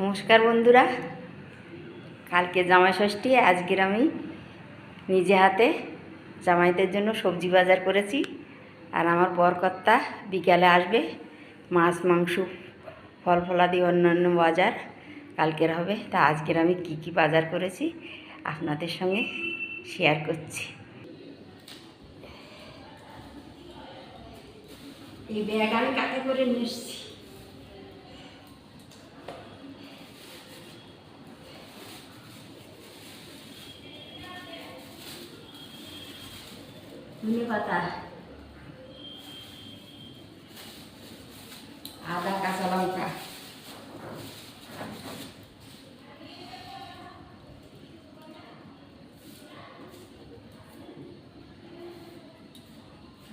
নমস্কার বন্ধুরা, কালকে জামাই ষষ্ঠী। আজকের আমি নিজে হাতে জামাইদের জন্য সবজি বাজার করেছি। আর আমার বরকর্তা বিকালে আসবে, মাছ মাংস ফল ফলাদি অন্যান্য বাজার কালকের হবে। তা আজকের আমি কি কি বাজার করেছি আপনাদের সঙ্গে শেয়ার করছি। এই ব্যাগ আমি কাঁধে করে নিয়ে এসেছি। ধনে পাতা, আদা, কাঁচা লঙ্কা,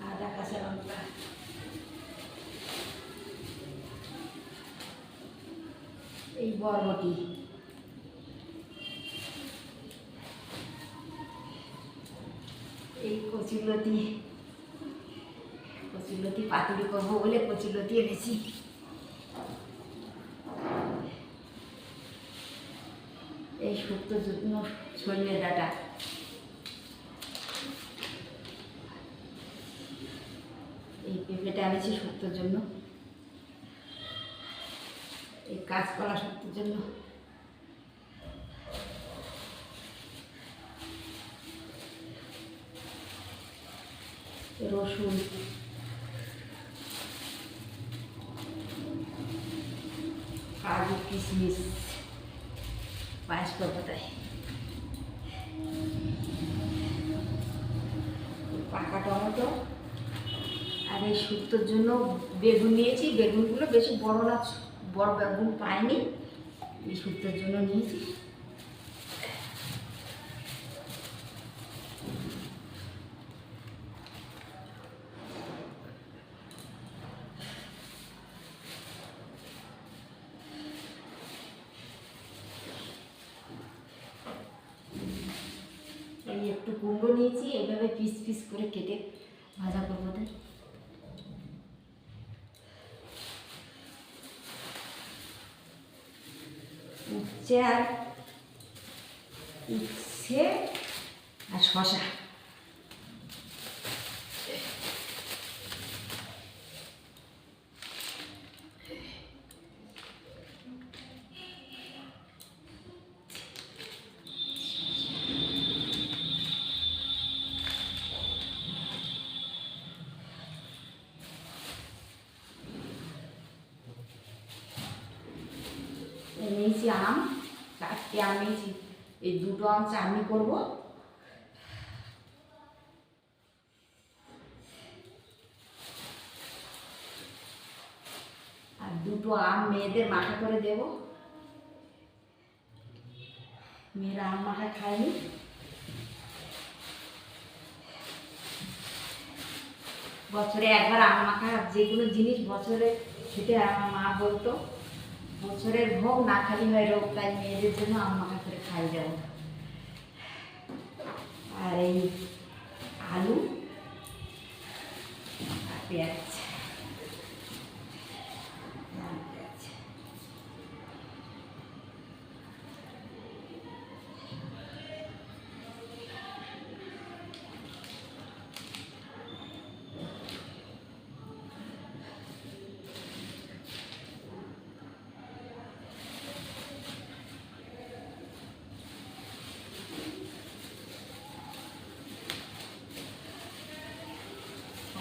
আদা কাঁচা লঙ্কা, এই বরবটি, এই কচুলতি পাতুরি করবো বলে কচুলতি এনেছি। এই শুক্তো শুকনো সজনে ডাঁটা, এই পেঁপেটা এনেছি শুক্তোর জন্য, এই কাঁচকলা শুক্তোর জন্য, রসুন, কাজু, কিশমিশ পায়েস করবো তাই, পাকা টমেটো। আর এই শুক্তোর জন্য বেগুন নিয়েছি। বেগুনগুলো বেশি বড় না, বড় বেগুন পাইনি, এই শুক্তোর জন্য নিয়েছি। এই একটু কুমড়ো নিয়েছি, এইভাবে পিস পিস করে কেটে ভাজা করবো তাই। উচ্ছে আর শশা, নিয়েছি আম, 4টে আম নিয়েছি। এই 2টো আম চাটনি করব। আর 2টো আম মেয়েদের মাখা করে দেব। মেয়েরা আম মাখা খায়নি। বছরে একবার আম মাখা, যেগুলো জিনিস বছরে খেতে আমার মা বলতো বছরের ভোগ না খালি হয় রোগ, তাই মেয়েদের জন্য আম মাখা করে খাই যাব। আর এই আলু আর পেঁয়াজ,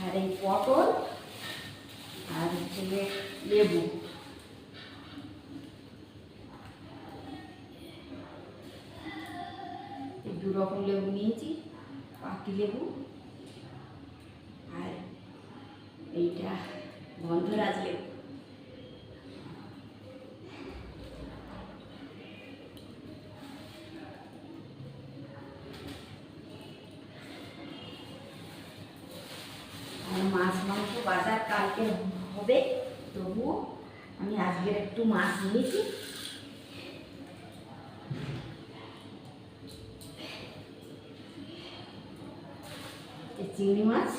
আর এই পটল, আর হচ্ছে লেবু। এই 2 রকম লেবু নিয়েছি, পাতি লেবু আর এইটা গন্ধরাজ লেবু। মাছ মাংস বাজার কালকে হবে, তবুও আমি আজকের একটু মাছ নিয়েছি। চিংড়ি মাছ,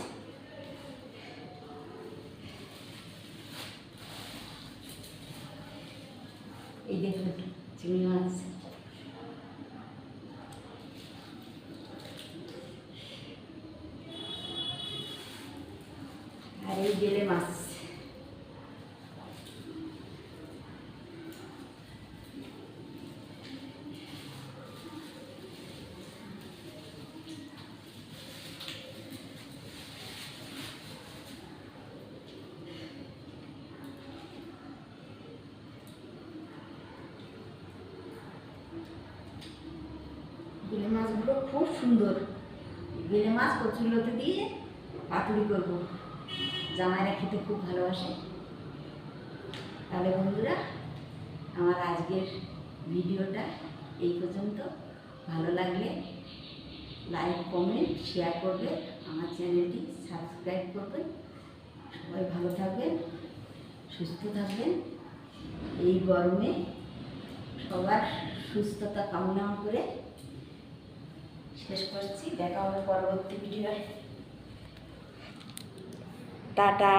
এই দেখুন চিংড়ি মাছ, আর এই গেলে মাছ। গেলে মাছগুলো খুব সুন্দর। গেলে মাছ কচুরলতি দিয়ে পাতুরি করব, জামাইরা খেতে খুব ভালোবাসে। তাহলে বন্ধুরা, আমার আজকের ভিডিওটা এই পর্যন্ত। ভালো লাগলে লাইক, কমেন্ট, শেয়ার করবে, আমার চ্যানেলটি সাবস্ক্রাইব করবেন। সবাই ভালো থাকবেন, সুস্থ থাকবেন। এই গরমে সবার সুস্থতা কামনা করে শেষ করছি। দেখা হবে পরবর্তী ভিডিও। টাটা।